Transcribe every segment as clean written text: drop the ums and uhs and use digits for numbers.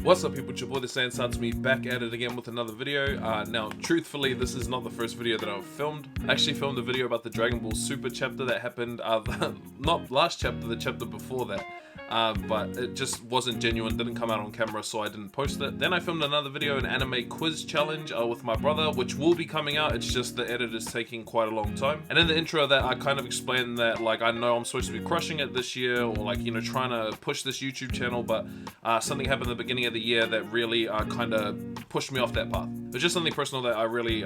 What's up people, it's your boy the Sandstarts back at it again with another video. Now truthfully this is not the first video that I've filmed. I actually filmed a video about the Dragon Ball Super chapter that happened, not last chapter, the chapter before that. But it just wasn't genuine, didn't come out on camera, so I didn't post it. Then I filmed another video, an anime quiz challenge with my brother, which will be coming out. It's just the edit is taking quite a long time. And in the intro of that, I kind of explained that like I know I'm supposed to be crushing it this year, or like, you know, trying to push this YouTube channel, but something happened at the beginning of the year that really kind of pushed me off that path. It was just something personal that I really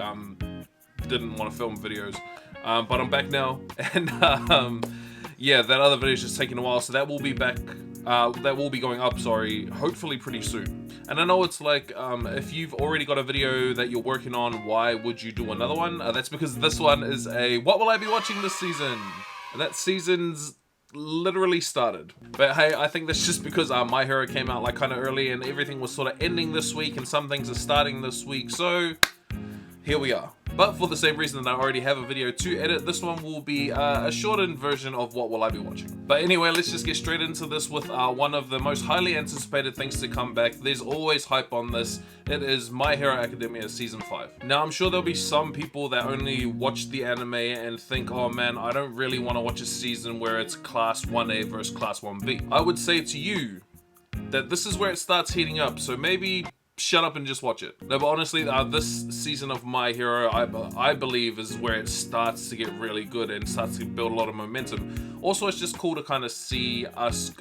didn't want to film videos. But I'm back now, and yeah, that other video is just taking a while, so that will be back, that will be going up, sorry, hopefully pretty soon. And I know it's like, if you've already got a video that you're working on, why would you do another one? That's because this one is a, what will I be watching this season? And that season's literally started. But hey, I think that's just because My Hero came out like kind of early, and everything was sort of ending this week, and some things are starting this week, so here we are. But for the same reason that I already have a video to edit, this one will be a shortened version of what will I be watching. But anyway, let's just get straight into this with one of the most highly anticipated things to come back. There's always hype on this. It is My Hero Academia Season 5. Now, I'm sure there'll be some people that only watch the anime and think, oh man, I don't really want to watch a season where it's Class 1A versus Class 1B. I would say to you that this is where it starts heating up, so maybe shut up and just watch it. No, but honestly, this season of My Hero, I believe, is where it starts to get really good and starts to build a lot of momentum. Also, it's just cool to kind of see us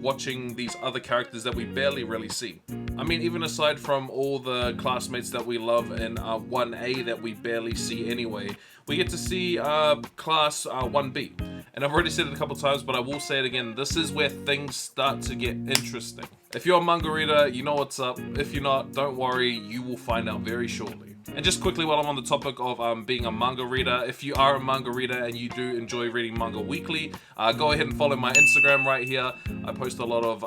watching these other characters that we barely really see. I mean, even aside from all the classmates that we love in 1A that we barely see anyway, we get to see Class 1B. And I've already said it a couple times, but I will say it again. This is where things start to get interesting. If you're a manga reader, you know what's up. If you're not, don't worry, you will find out very shortly. And just quickly, while I'm on the topic of being a manga reader, if you are a manga reader and you do enjoy reading manga weekly, go ahead and follow my Instagram right here. I post a lot of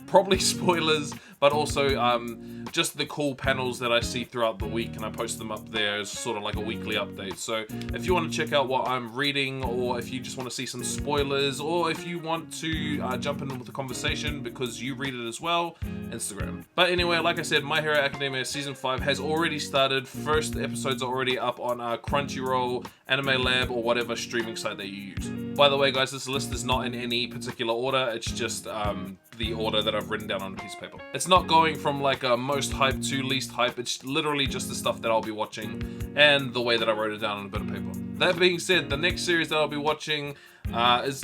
probably spoilers, but also just the cool panels that I see throughout the week, and I post them up there as sort of like a weekly update. So if you want to check out what I'm reading, or if you just want to see some spoilers, or if you want to jump in with the conversation because you read it as well, Instagram. But anyway, like I said, My Hero Academia Season 5 has already started. First episodes are already up on Crunchyroll, Anime Lab, or whatever streaming site that you use. By the way, guys, this list is not in any particular order. It's just the order that I've written down on a piece of paper. It's not going from like most hype to least hype. It's literally just the stuff that I'll be watching and the way that I wrote it down on a bit of paper. That being said, the next series that I'll be watching is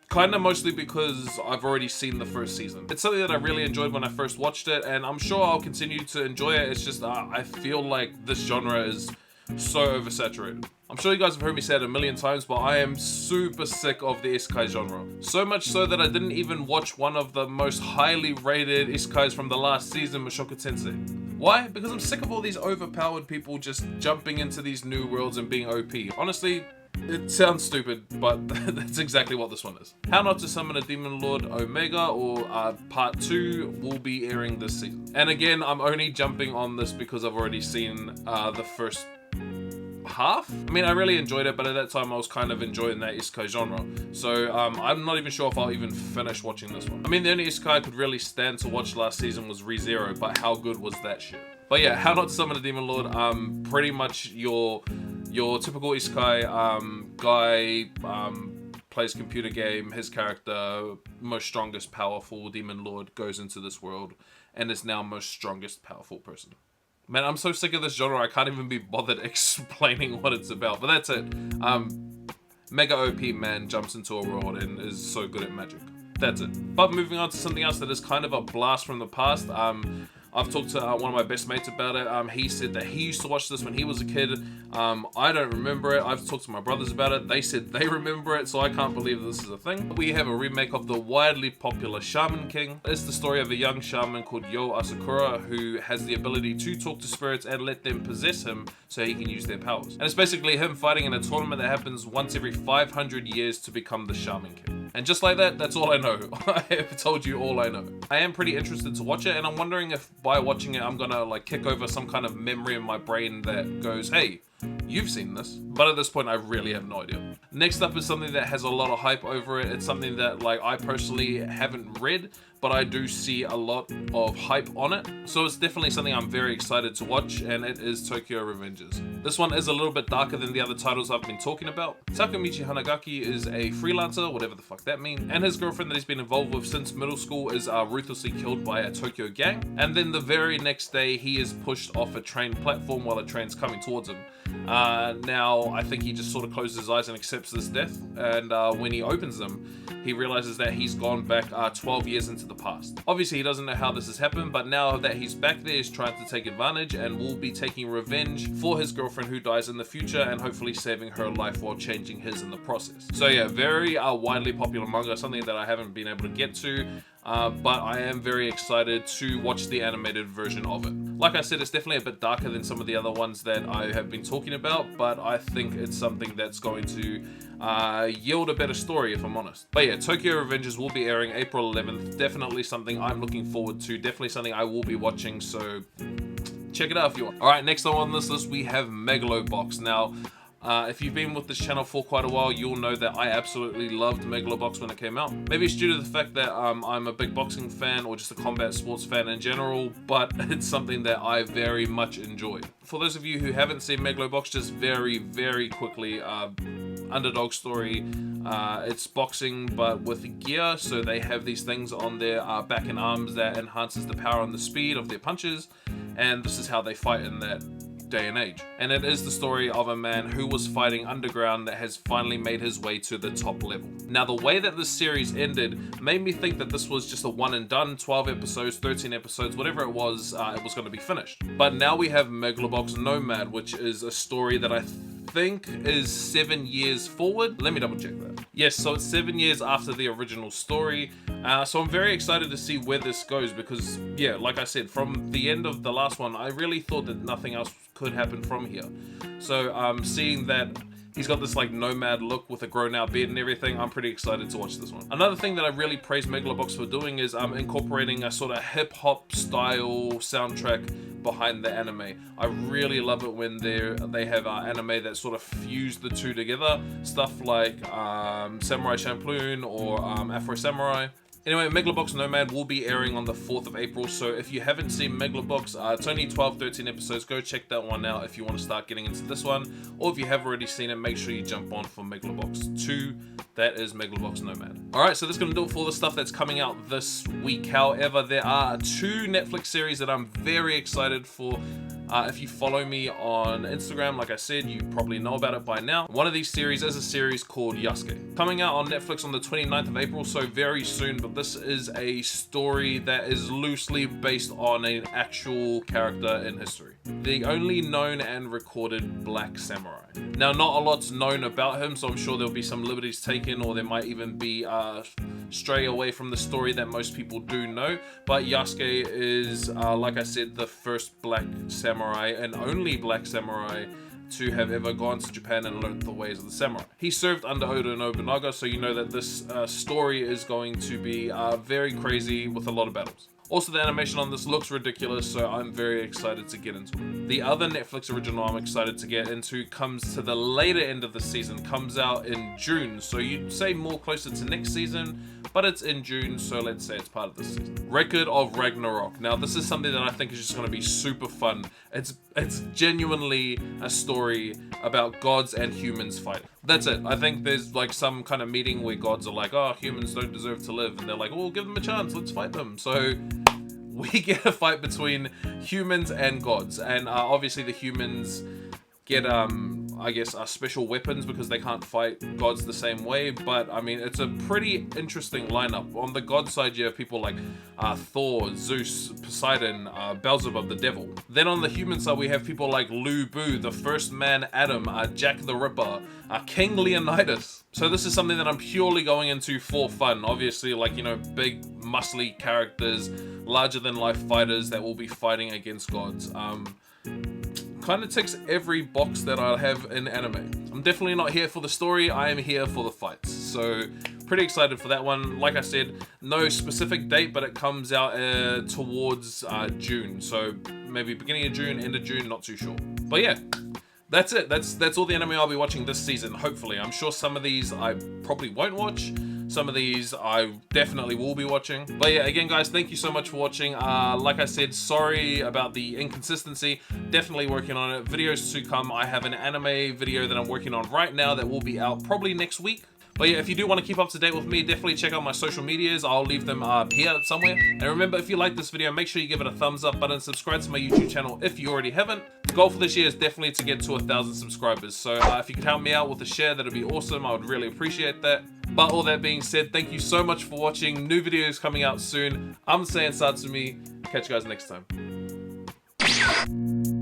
kind of mostly because I've already seen the first season. It's something that I really enjoyed when I first watched it, and I'm sure I'll continue to enjoy it. It's just I feel like this genre is so oversaturated. I'm sure you guys have heard me say it a million times, but I am super sick of the isekai genre. So much so that I didn't even watch one of the most highly rated isekais from the last season, Mushoku Tensei. Why? Because I'm sick of all these overpowered people just jumping into these new worlds and being OP. Honestly, it sounds stupid, but that's exactly what this one is. How Not to Summon a Demon Lord Omega, or Part 2, will be airing this season. And again, I'm only jumping on this because I've already seen the first half. I mean, I really enjoyed it, but at that time I was kind of enjoying that isekai genre. So I'm not even sure if I'll even finish watching this one. I mean, the only isekai I could really stand to watch last season was ReZero, but how good was that shit? But yeah, How Not to Summon a Demon Lord, pretty much your typical isekai guy, plays computer game, his character, most strongest powerful demon lord, goes into this world and is now most strongest powerful person. Man, I'm so sick of this genre, I can't even be bothered explaining what it's about. But that's it. Mega OP man jumps into a world and is so good at magic. That's it. But moving on to something else that is kind of a blast from the past. I've talked to one of my best mates about it. He said that he used to watch this when he was a kid. I don't remember it. I've talked to my brothers about it. They said they remember it, so I can't believe this is a thing. We have a remake of the widely popular Shaman King. It's the story of a young shaman called Yo Asakura who has the ability to talk to spirits and let them possess him so he can use their powers. And it's basically him fighting in a tournament that happens once every 500 years to become the Shaman King. And just like that, that's all I know. I have told you all I know. I am pretty interested to watch it, and I'm wondering if by watching it, I'm gonna like kick over some kind of memory in my brain that goes, hey, you've seen this, but at this point I really have no idea. Next up is something that has a lot of hype over it. It's something that like I personally haven't read, but I do see a lot of hype on it. So it's definitely something I'm very excited to watch, and it is Tokyo Revengers. This one is a little bit darker than the other titles I've been talking about. Takemichi Hanagaki is a freelancer, whatever the fuck that means, and his girlfriend that he's been involved with since middle school is ruthlessly killed by a Tokyo gang. And then the very next day, he is pushed off a train platform while a train's coming towards him. Now, I think he just sort of closes his eyes and accepts this death, and when he opens them, he realizes that he's gone back 12 years into the past. Obviously, he doesn't know how this has happened, but now that he's back there, he's trying to take advantage and will be taking revenge for his girlfriend who dies in the future, and hopefully saving her life while changing his in the process. So yeah, very widely popular manga, something that I haven't been able to get to, but I am very excited to watch the animated version of it. Like I said, it's definitely a bit darker than some of the other ones that I have been talking about, but I think it's something that's going to yield a better story, if I'm honest. But yeah, Tokyo Revengers will be airing April 11th. Definitely something I'm looking forward to. Definitely something I will be watching, so check it out if you want. Alright, next on this list we have Megalobox. Now, if you've been with this channel for quite a while, you'll know that I absolutely loved Megalobox when it came out. Maybe it's due to the fact that I'm a big boxing fan or just a combat sports fan in general, but it's something that I very much enjoy. For those of you who haven't seen Megalobox, just very, very quickly, underdog story. It's boxing but with gear, so they have these things on their back and arms that enhances the power and the speed of their punches, and this is how they fight in that day and age. And it is the story of a man who was fighting underground that has finally made his way to the top level. Now, the way that this series ended made me think that this was just a one and done, 12 episodes, 13 episodes, whatever it was going to be finished. But now we have Megalobox Nomad, which is a story that I think is 7 years forward. Let me double check that. Yes, so it's 7 years after the original story. So I'm very excited to see where this goes because, yeah, like I said, from the end of the last one, I really thought that nothing else could happen from here. So seeing that he's got this like nomad look with a grown out beard and everything, I'm pretty excited to watch this one. Another thing that I really praise Megalobox for doing is incorporating a sort of hip hop style soundtrack behind the anime. I really love it when they have anime that sort of fuse the two together. Stuff like Samurai Champloo or Afro Samurai. Anyway, Megalobox Nomad will be airing on the 4th of April, so if you haven't seen Megalobox, it's only 12-13 episodes. Go check that one out if you want to start getting into this one, or if you have already seen it, make sure you jump on for Megalobox 2. That is Megalobox Nomad. Alright, so that's going to do it for all the stuff that's coming out this week. However, there are 2 Netflix series that I'm very excited for. If you follow me on Instagram, like I said, you probably know about it by now. One of these series is a series called Yasuke. Coming out on Netflix on the 29th of April, so very soon, but this is a story that is loosely based on an actual character in history. The only known and recorded black samurai. Now, not a lot's known about him, so I'm sure there'll be some liberties taken, or there might even be stray away from the story that most people do know. But Yasuke is, like I said, the first black samurai and only black samurai to have ever gone to Japan and learned the ways of the samurai. He served under Oda Nobunaga, so you know that this story is going to be very crazy with a lot of battles. Also, the animation on this looks ridiculous, so I'm very excited to get into it. The other Netflix original I'm excited to get into comes to the later end of the season, comes out in June, so you'd say more closer to next season, but it's in June, so let's say it's part of this season. Record of Ragnarok. Now, this is something that I think is just going to be super fun. It's genuinely a story about gods and humans fighting. That's it. I think there's like some kind of meeting where gods are like, oh, humans don't deserve to live, and they're like, well, give them a chance, let's fight them. So we get a fight between humans and gods, and obviously the humans get I guess special weapons because they can't fight gods the same way, but I mean it's a pretty interesting lineup. On the god side you have people like Thor, Zeus, Poseidon, Beelzebub the devil. Then on the human side we have people like Lu Bu, the first man Adam, Jack the Ripper, King Leonidas. So this is something that I'm purely going into for fun. Obviously, like, you know, big muscly characters, larger than life fighters that will be fighting against gods. Kind of ticks every box that I have in anime. I'm definitely not here for the story, I am here for the fights. So pretty excited for that one. Like I said, no specific date, but it comes out towards June. So maybe beginning of June, end of June, not too sure. But yeah, that's it. That's all the anime I'll be watching this season, hopefully. I'm sure some of these I probably won't watch. Some of these I definitely will be watching. But yeah, again, guys, thank you so much for watching. Like I said, sorry about the inconsistency. Definitely working on it. Videos to come. I have an anime video that I'm working on right now that will be out probably next week. But yeah, if you do want to keep up to date with me, definitely check out my social medias. I'll leave them here somewhere. And remember, if you like this video, make sure you give it a thumbs up button. Subscribe to my YouTube channel if you already haven't. The goal for this year is definitely to get to 1,000 subscribers. So if you could help me out with a share, that'd be awesome. I would really appreciate that. But all that being said, thank you so much for watching. New videos coming out soon. I'm Saiyan Satsumi. Catch you guys next time.